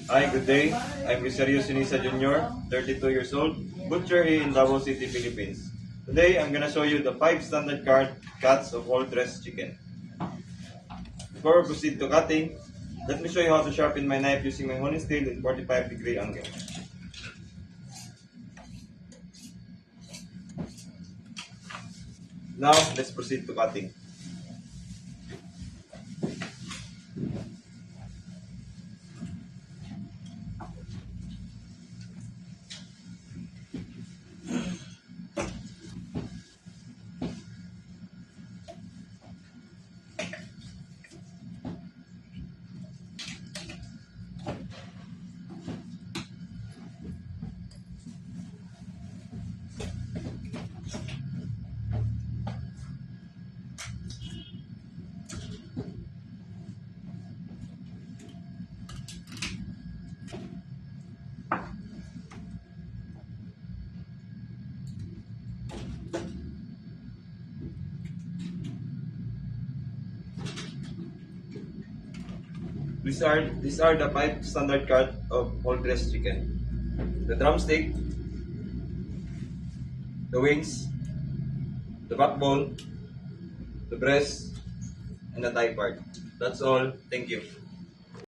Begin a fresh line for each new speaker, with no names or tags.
Hi, good day. I'm Rizzario Sinisa Jr., 32 years old, butcher in Davao City, Philippines. Today, I'm gonna show you the 5 standard cuts of all dressed chicken. Before we proceed to cutting, let me show you how to sharpen my knife using my honing steel in 45-degree angle. Now, let's proceed to cutting. These are the 5 standard cut of whole dressed chicken. The drumstick, the wings, the backbone, the breast, and the thigh part. That's all. Thank you.